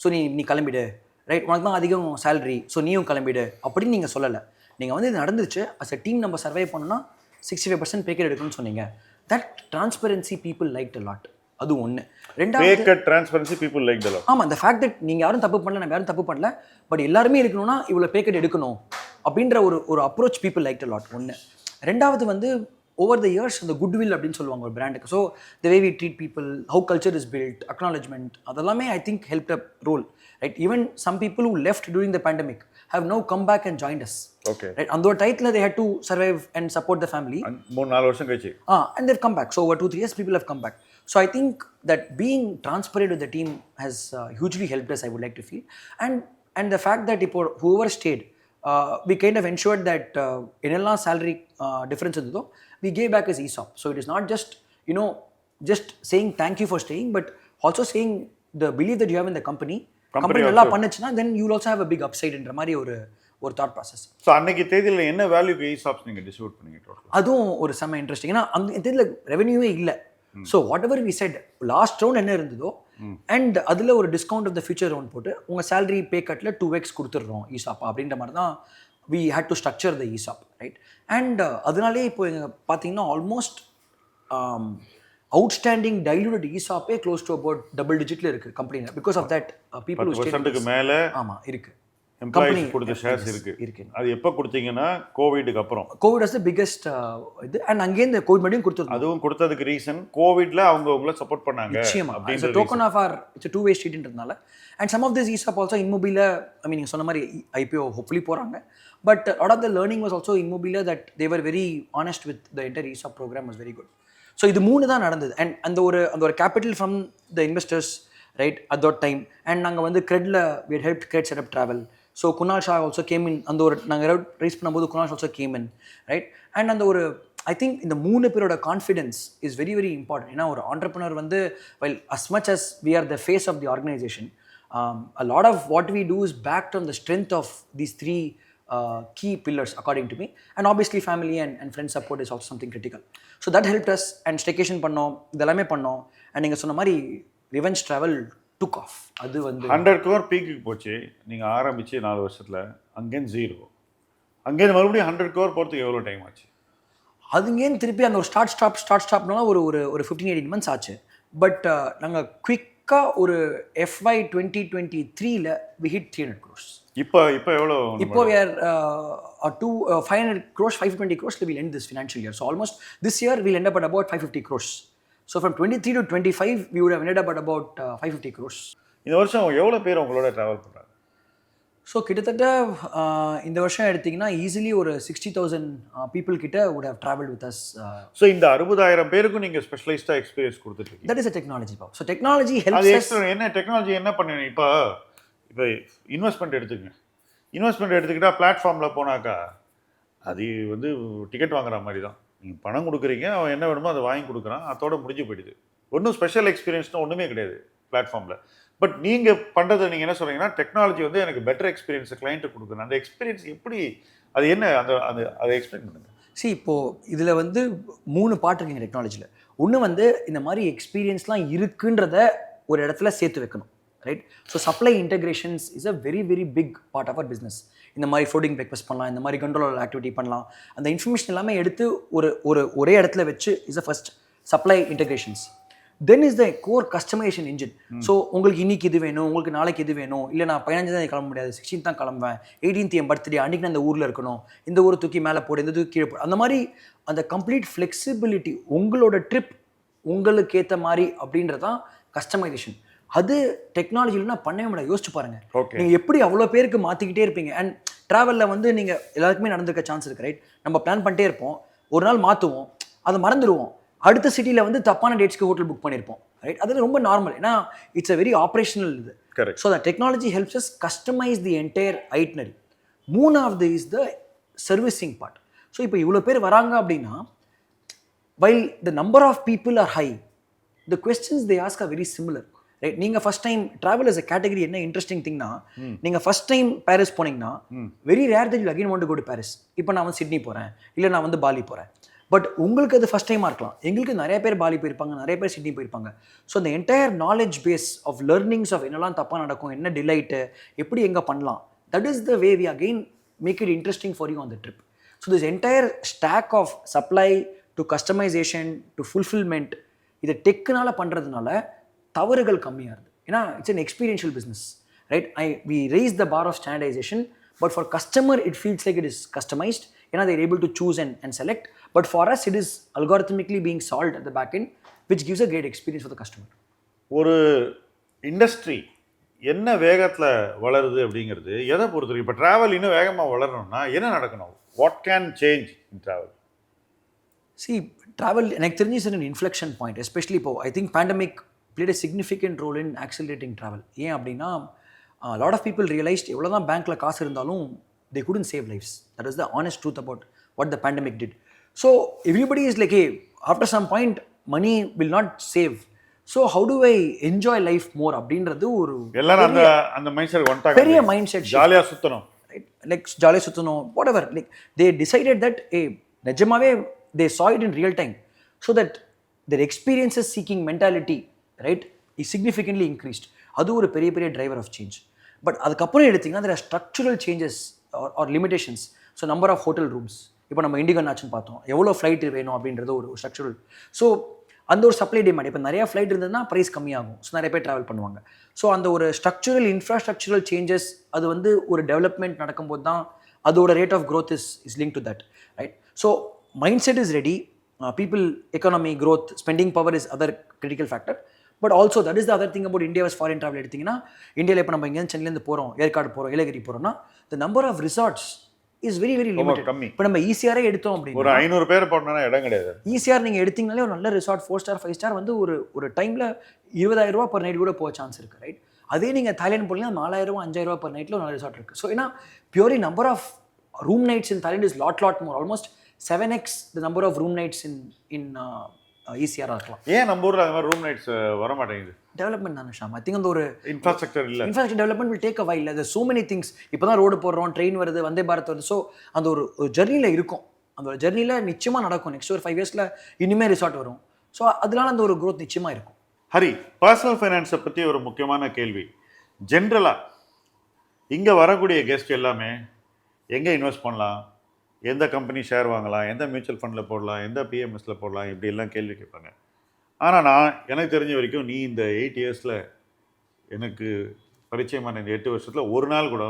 ஸோ நீ கிளம்பிடு, ரைட், உனக்கு தான் அதிகம் சேலரி, ஸோ நீயும் கிளம்பிடு அப்படின்னு நீங்கள் சொல்லலை. நீங்கள் வந்து இது நடந்துச்சு, அஸ் அ டீம் நம்ம சர்வை பண்ணோன்னா 65% பேக்கெட் எடுக்கணும்னு சொன்னீங்க. That transparency people like a lot. அது ஒன்று. ரெண்டாவது transparency people like the lot. ஆமாம், அந்த ஃபேக்ட் தட் நீங்கள் யாரும் தப்பு பண்ணல, நம்ம யாரும் தப்பு பண்ணல, பட் எல்லாருமே இருக்கணும்னா இவ்வளோ பேக்கெட் எடுக்கணும் அப்படின்ற ஒரு approach people like a lot ஒன்று. ரெண்டாவது வந்து ஓவர் த இயர்ஸ் அந்த குட்வில் அப்படின்னு சொல்லுவாங்க ஒரு பிராண்டுக்கு. So the way we treat people, how culture is built, acknowledgement, அதெல்லாமே I think help a role, right. Even some people who left during the pandemic have now come back and joined us. Okay. Right. And those title they had to survive and support the family. 3-4 வருஷம் கழிச்சு. And they've come back. So over 2-3 years people have come back. So I think that being transparent with the team has hugely helped us, I would like to feel. And the fact that whoever stayed, we kind of ensured that enella salary difference irundho, we gave back as ESOP. So it is not just, just saying thank you for staying, but also saying the belief that you have in the company நல்லா பண்ணுச்சுன்னா then you will also have a big upside என்ற மாதிரி ஒரு thought process. So அன்னைக்கு தேதியில் என்ன வேல்யூக்கு ESOPs நீங்கள் டிஸ்ட்ரிபியூட் பண்ணீங்க டோட்டல்? அதுவும் ஒரு செம்ம இன்ட்ரெஸ்டிங். ஏன்னா அந்த தேதியில் ரெவென்யூவே இல்லை. So whatever we set, last round என்ன இருந்ததோ அண்ட் அதில் ஒரு discount of the future round போட்டு உங்கள் சேலரி பே கட்டில் 2x கொடுத்துட்றோம் ESOP அப்படின்ற மாதிரி தான் we had to structure the ESOP, right. And அதனாலே இப்போ எங்கள் பார்த்தீங்கன்னா almost outstanding diluted ESOP close to about double digitல இருக்கு கம்பெனில, because of that people who stayed 10%க்கு மேல ஆமா இருக்கு எம்ப்ளாயிஸ் கொடுத்த ஷேர்ஸ் இருக்கு. அது எப்போ கொடுத்தீங்கன்னா கோவிட்க்கு அப்புறம். கோவிட் வாஸ் தி பிகெஸ்ட் இது. அண்ட் அகைன் the கோவிட் மடியும் கொடுத்தது. அதுவும் கொடுத்ததுக்கு ரீசன் கோவிட்ல அவங்க உங்களை சப்போர்ட் பண்ணாங்க அப்படின்ற token of or it's a two way street ன்றதுனால. and some of this ESOP also immobile, I mean நீங்க சொன்ன மாதிரி IPO hopefully போறாங்க, but a lot of the learning was also immobile that they were very honest with the entire ESOP program was very good. So இது 3 தான் நடந்தது. And அந்த ஒரு capital from the investors, right, at that time. And நாங்கள் வந்து கிரெட்ல we had helped Cred set up travel. So Kunal Shah also came in. அந்த ஒரு நாங்கள் ரைஸ் பண்ணும்போது Kunal also came in, right. And அந்த ஒரு ஐ திங்க் இந்த 3 பேரோட confidence is very very important. ஏன்னா ஒரு ஆண்டர்ப்ரனர் வந்து well as much as we R the face of the organisation, a lot of what we do is backed on the strength of these 3 key pillars according to me, and obviously family and friend support is also something critical. So that helped us. And staycation பண்ணோம், இதெல்லாமே பண்ணோம். and நீங்க சொன்ன மாதிரி revenge travel took off. அது வந்து 100 crore பீக்கு போச்சு. நீங்க ஆரம்பிச்சு 4 வருஷத்துல அங்கேன் 0, அங்கேன் மறுபடியும் 100 crore போறதுக்கு எவ்வளவு டைம் ஆச்சு? அதுங்கேன் திருப்பி அந்த ஒரு ஸ்டார்ட் ஸ்டாப்னா ஒரு 15-18 months ஆச்சு. பட் நாங்க குயிக்கா ஒரு FY 2023ல we hit 300 crores. இப்போ எவ்வளோ? இப்போ we are 500 crores, 520 crores we'll end this financial year. So almost this year we'll end up at about 550 crores. So from 23 to 25 we would have ended up at about 550 crores. இந்த வருஷம் எவ்வளோ பேர் உங்களோட travel பண்ணுறாங்க? So கிட்டத்தட்ட இந்த வருஷம் எடுத்திங்கன்னா ஈஸிலி ஒரு 60,000 people கிட்ட would have traveled with us. So இந்த 60,000 பேருக்கும் நீங்கள் ஸ்பெஷலைஸ்டாக எக்ஸ்பீரியன்ஸ் கொடுத்துருக்கீங்க. That is a technology. So technology helps us. என்ன டெக்னாலஜி என்ன பண்ணுவீங்க? இப்போ இன்வெஸ்ட்மெண்ட் எடுத்துக்கிட்டால் பிளாட்ஃபார்மில் போனாக்கா அது வந்து டிக்கெட் வாங்குற மாதிரி தான். நீங்கள் பணம் கொடுக்குறீங்க, அவன் என்ன வேணுமோ அதை வாங்கி கொடுக்குறான், அதோட முடிஞ்சு போயிடுது. ஒன்றும் ஸ்பெஷல் எக்ஸ்பீரியன்ஸ்னால் ஒன்றுமே கிடையாது பிளாட்ஃபார்மில். பட் நீங்கள் பண்ணுறது நீங்கள் என்ன சொல்கிறீங்கன்னா டெக்னாலஜி வந்து எனக்கு பெட்டர் எக்ஸ்பீரியன்ஸை கிளைண்ட்டு கொடுக்குறேன். அந்த எக்ஸ்பீரியன்ஸ் எப்படி, அது என்ன, அதை எக்ஸ்பிளைன் பண்ணுங்கள். இப்போது இதில் வந்து 3 பார்ட் இருக்குங்க டெக்னாலஜியில். ஒன்று வந்து இந்த மாதிரி எக்ஸ்பீரியன்ஸ்லாம் இருக்குன்றத ஒரு இடத்துல சேர்த்து வைக்கணும், right. So supply integrations is a very very big part of our business. இந்த மாதிரி ஃப்ளோட்டிங் பிரேக்ஃபாஸ்ட் பண்ணலாம், இந்த மாதிரி கண்ட்ரோல் ஆக்டிவிட்டி பண்ணலாம். அந்த இன்ஃபர்மேஷன் எல்லாமே எடுத்து ஒரே இடத்துல வச்சு is a first supply integrations. Then is the core customisation engine. ஸோ உங்களுக்கு இன்னைக்கு இது வேணும், உங்களுக்கு நாளைக்கு இது வேணும், இல்லை நான் 15 கிளம்ப முடியாது, 16 தான் கிளம்புவேன், 18th என் பர்த்டே, அன்றைக்கி நான் இந்த ஊரில் இருக்கணும், இந்த ஊரை தூக்கி மேலே போடு, இந்த தூக்கி கீழே போடு, அந்த மாதிரி அந்த கம்ப்ளீட் ஃப்ளெக்சிபிலிட்டி, உங்களோட ட்ரிப் உங்களுக்கு ஏற்ற மாதிரி அப்படின்றதான் கஸ்டமைசேஷன். அது டெக்னாலஜிலாம் பண்ணவே முடியாது. யோசிச்சு பாருங்க, நீங்கள் எப்படி அவ்வளோ பேருக்கு மாற்றிக்கிட்டே இருப்பீங்க. அண்ட் ட்ராவலில் வந்து நீங்கள் எல்லாருக்குமே நடந்திருக்க சான்ஸ் இருக்குது, ரைட். நம்ம பிளான் பண்ணிட்டே இருப்போம், ஒரு நாள் மாற்றுவோம், அதை மறந்துடுவோம், அடுத்த சிட்டியில் வந்து தப்பான டேட்ஸ்க்கு ஹோட்டல் புக் பண்ணியிருப்போம், ரைட். அது ரொம்ப நார்மல், ஏன்னா இட்ஸ் அ வெரி ஆப்ரேஷனல் இது. So the technology helps us customise the entire itinerary. 3வது is the servicing part. So இப்போ இவ்வளோ பேர் வராங்க அப்படின்னா, while the number of people are high, the questions they ask are very similar. Right? நீங்கள் first time travel as a category என்ன interesting திங்னா, நீங்கள் ஃபஸ்ட் டைம் பாரிஸ் போனீங்கன்னா very rare that you again want to go to Paris. இப்போ நான் வந்து Sydney போகிறேன், இல்லை நான் வந்து பாலி போகிறேன். பட் உங்களுக்கு அது ஃபஸ்ட் டைமாக இருக்கலாம். எங்களுக்கு நிறைய பேர் பாலி போயிருப்பாங்க, நிறைய பேர் சிட்னி போயிருப்பாங்க. ஸோ அந்த entire knowledge base of learnings of என்னெல்லாம் தப்பாக நடக்கும், என்ன டிலைட்டு, எப்படி எங்கே பண்ணலாம், that is the way we again make it interesting for you on the trip. So this entire stack of supply to customisation to fulfilment, இதை டெக்குனால பண்ணுறதுனால தவறுகள் கம்மியாக இருக்குது. ஏன்னா it's an experiential business, right? We raise the bar of standardization, but for customer it feels like it is customized. You know, they're able to choose and select, but for us it is algorithmically being solved at the back end, which gives a great experience for the customer. ஒரு industry என்ன வேகத்தில் வளருது அப்படிங்கிறது எதை பொறுத்து? இப்போ travel இன்னும் வேகமாக வளரணும்னா என்ன நடக்கணும்? What can change in travel? See, travel எனக்கு தெரிஞ்சு is an inflection point, especially இப்போ I think pandemic played a significant role in accelerating travel. ஏன் அப்படின்னா a lot of people realized எவ்வளோ தான் பேங்க்கில் காசு இருந்தாலும் they couldn't save lives. That is the honest truth about what the pandemic did. So everybody is like, hey, after some point money will not save. So how do I enjoy life more அப்படின்றது ஒரு எல்லாரும் அந்த mind set வந்துட்டாங்க. பெரிய mind set, ஜாலியாக சுற்றணும், like ஜாலியாக சுற்றணும், what ever. Like they decided that நிஜமாவே they saw it in real time, so that their experiences seeking mentality, right, is significantly increased. அது ஒரு பெரிய பெரிய driver of change. பட் அதுக்கப்புறம் எடுத்திங்கன்னா there are structural changes or limitations. So number of hotel rooms, இப்போ நம்ம இண்டிகன் ஆச்சுன்னு பார்த்தோம், எவ்வளோ ஃப்ளைட் வேணும் அப்படின்றது ஒரு ஸ்ட்ரக்சரல். ஸோ அந்த ஒரு சப்ளை டிமாண்ட், இப்போ நிறையா ஃப்ளைட் இருந்ததுன்னா ப்ரைஸ் கம்மியாகும், ஸோ நிறைய பேர் ட்ராவல் பண்ணுவாங்க. ஸோ அந்த ஒரு ஸ்ட்ரக்சரல் இன்ஃப்ராஸ்ட்ரக்சரல் சேஞ்சஸ், அது வந்து ஒரு டெவலப்மெண்ட் நடக்கும்போது தான் அதோட rate of growth is linked to that, right? So mindset is ready, people, economy, growth, spending power is other critical factor. But also that is the other thing about India as foreign travel எடுத்திங்கன்னா, இந்தியாவில் இப்போ நம்ம இங்கேருந்து சென்னையிலேருந்து போகிறோம், ஏற்காடு போகிறோம், ஏலகிரி போகிறோம்னா the number of resorts is very very limited. இப்போ நம்ம ஈசிஆரே எடுத்தோம் அப்படின்னா ஒரு 500 பேர் போடணும்னா இடம் கிடையாது. ஈசிஆர் நீங்கள் எடுத்திங்கனாலே ஒரு நல்ல ரிசார்ட் 4 ஸ்டார் 5 ஸ்டார் வந்து ஒரு டைமில் 20,000 ரூபா per night கூட போக சான்ஸ் இருக்குது, ரைட்? அதே நீங்கள் தாய்லாந்து போனீங்கன்னா 4,000 ரூபா 5,000 ரூபா per nightல ஒரு நல்ல ரிசார்ட் இருக்குது. ஸோ ஏன்னா purely number of room nights in Thailand is lot more, almost 7x the number of room nights in ECR இருக்கலாம். ஏன் நம்ம ஊரில் அது மாதிரி ரூம் நைட்ஸ் வர மாட்டேங்குது? டெவலப்மெண்ட் தானே ஷாம். ஐ திங்க் அந்த ஒரு இன்ஃப்ராஸ்ட்ரக்சர் இல்லை, infrastructure development will take a while. There so many things. இப்போ தான் ரோடு போடுறோம், ட்ரெயின் வருது, வந்தே பாரத் வருது. ஸோ அந்த ஒரு ஜெர்னியில் இருக்கும், அந்த ஒரு ஜெர்னியில் நிச்சயமாக நடக்கும். நெக்ஸ்ட் ஒரு 5 இயர்ஸில் இனிமேல் ரிசார்ட் வரும். ஸோ அதனால அந்த ஒரு growth நிச்சயமாக இருக்கும். ஹரி, பர்சனல் ஃபைனான்ஸை பற்றி ஒரு முக்கியமான கேள்வி. ஜென்ரலாக இங்கே வரக்கூடிய கெஸ்ட் எல்லாமே எங்கே இன்வெஸ்ட் பண்ணலாம், எந்த கம்பெனி ஷேர் வாங்கலாம், எந்த மியூச்சுவல் ஃபண்டில் போடலாம், எந்த பிஎம்எஸில் போடலாம், இப்படியெல்லாம் கேள்வி கேட்பாங்க. ஆனால் எனக்கு தெரிஞ்ச வரைக்கும் நீ இந்த 8 இயர்ஸில், எனக்கு பரிச்சயமான இந்த 8 வருஷத்தில் ஒரு நாள் கூட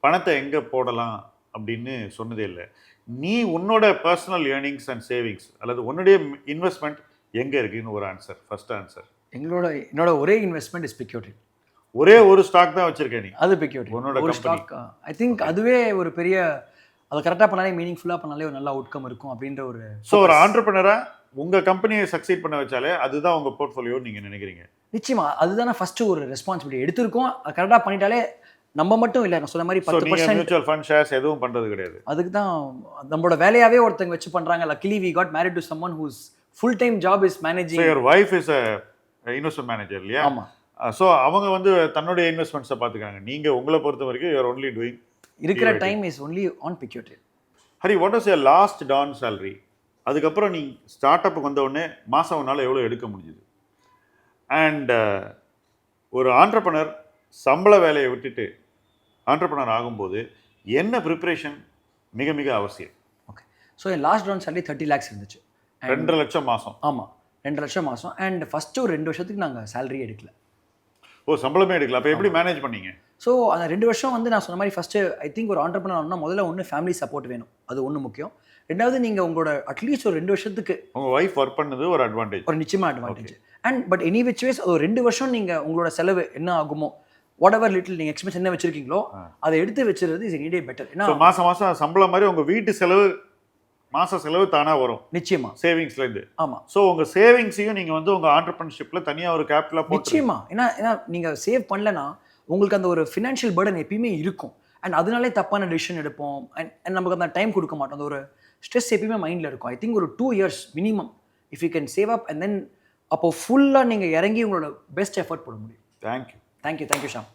பணத்தை எங்கே போடலாம் அப்படின்னு சொன்னதே இல்லை. நீ உன்னோட பர்சனல் ஏர்னிங்ஸ் அண்ட் சேவிங்ஸ் அல்லது உன்னுடைய இன்வெஸ்ட்மெண்ட் எங்கே இருக்குன்னு ஒரு ஆன்சர், ஃபர்ஸ்ட் ஆன்சர். என்னோட ஒரே இன்வெஸ்ட்மெண்ட் இஸ் பிக்யோர்ட்ரெயில். ஒரே ஒரு ஸ்டாக் தான் வச்சுருக்கேன் நீ, அது பிக்யோர்ட்ரெயில். உன்னோட ஒரு ஸ்டாக். ஐ திங்க் அதுவே ஒரு பெரிய, அதை கரெக்டாக பண்ணாலே, மீனிங்ஃபுல்லாக பண்ணாலே ஒரு நல்ல அவுட்கம் இருக்கும் அப்படின்ற ஒரு. ஸோ ஒரு ஆண்டர்பிரனராக உங்கள் கம்பெனியை சக்சீட் பண்ண வச்சாலே அதுதான் உங்கள் போர்ட்ஃபோலியோன்னு நீங்கள் நினைக்கிறீங்க? நிச்சயமா அதுதானே ஃபஸ்ட்டு ஒரு ரெஸ்பான்சிபிலிட்டி எடுத்திருக்கோம். அது கரெக்டாக பண்ணிட்டாலே நம்ம மட்டும் இல்லை, நான் சொன்ன மாதிரி 10% மியூச்சுவல் ஃபண்ட் ஷேர்ஸ் எதுவும் பண்ணுறது கிடையாது. அதுக்கு தான் நம்மளோட வேலையாகவே ஒருத்தங்க வச்சு பண்ணுறாங்க. Luckily we got married to someone whose full time job is managing. Your wife is a investment manager இல்லையா? ஆமாம். ஸோ அவங்க வந்து தன்னுடைய இன்வெஸ்ட்மெண்ட்ஸை பார்த்துக்காங்க. நீங்கள் உங்களை பொறுத்த வரைக்கும் யூஆர் ஒன்லி டூயிங் இருக்கிற டைம் இஸ் ஒன்லி ஆன் பிக்யோர்ட்ரெயில். Hari, what is your last drawn salary? அதுக்கப்புறம் நீ ஸ்டார்ட் அப்புக்கு வந்த உடனே மாதம் உன்னால் எவ்வளோ எடுக்க முடிஞ்சுது? அண்ட் ஒரு ஆண்டர்பனர் சம்பள வேலையை விட்டுட்டு ஆண்டர்பனர் ஆகும்போது என்ன ப்ரிப்பரேஷன் மிக மிக அவசியம்? ஓகே, ஸோ என் லாஸ்ட் டான் சேலரி 30 lakhs இருந்துச்சு. 2 லட்சம் மாதம்? ஆமாம், 2 லட்சம் மாதம். அண்ட் ஃபஸ்ட்டு ஒரு 2 வருஷத்துக்கு நாங்கள் சேலரி எடுக்கல. ஓ, சம்பளமே எடுக்கல. அப்போ எப்படி மேனேஜ் பண்ணீங்க? ஸோ அந்த 2 வருஷம் வந்து நான் சொன்ன மாதிரி ஃபஸ்ட்டு ஐ திங்க் ஒரு ஆண்டர்பனர் ஆகணும்னா முதல்ல ஒன்று ஃபேமிலி சப்போர்ட் வேணும், அது ஒன்று முக்கியம். ரெண்டாவது நீங்கள் உங்களோட அட்லீஸ்ட் ஒரு 2 வருஷத்துக்கு உங்கள் ஒய்ஃப் ஒர்க் பண்ணது ஒரு அட்வான்டேஜ், ஒரு நிச்சயமாக advantage. And but any which ways ஒரு 2 வருஷம் நீங்கள் உங்களோட செலவு என்ன ஆகுமோ, வாட் எவர் லிட்டில் நீங்கள் எக்ஸ்பென்ஸ் என்ன வச்சிருக்கீங்களோ அதை எடுத்து வச்சுருது இஸ் நீடே பெட்டர். ஏன்னா மாதம் மாதம் சம்பளம் மாதிரி உங்கள் வீட்டு செலவு, மாத செலவு தானாக வரும் நிச்சயமா சேவிங்ஸ்லேருந்து. ஆமாம். ஸோ உங்கள் சேவிங்ஸையும் நீங்கள் வந்து உங்கள் ஆண்டர்பிரனர்ஷிப்பில் தனியாக ஒரு கேபிட்டலாக போட்டு நிச்சயமா. ஏன்னா நீங்கள் சேவ் பண்ணலன்னா உங்களுக்கு அந்த ஒரு ஃபினான்ஷியல் பர்டன் எப்பயுமே இருக்கும். அண்ட் அதனாலே தப்பான டிசிஷன் எடுப்போம். அண்ட் நமக்கு அந்த டைம் கொடுக்க மாட்டோம். அந்த ஒரு ஸ்ட்ரெஸ் எப்பயுமே மைண்டில் இருக்கும். ஐ திங்க் ஒரு 2 years minimum if you can save up and then அப்போ ஃபுல்லாக நீங்கள் இறங்கி உங்களோட பெஸ்ட் எஃபர்ட் போட முடியும். தேங்க்யூ. தேங்க்யூ ஷாம்.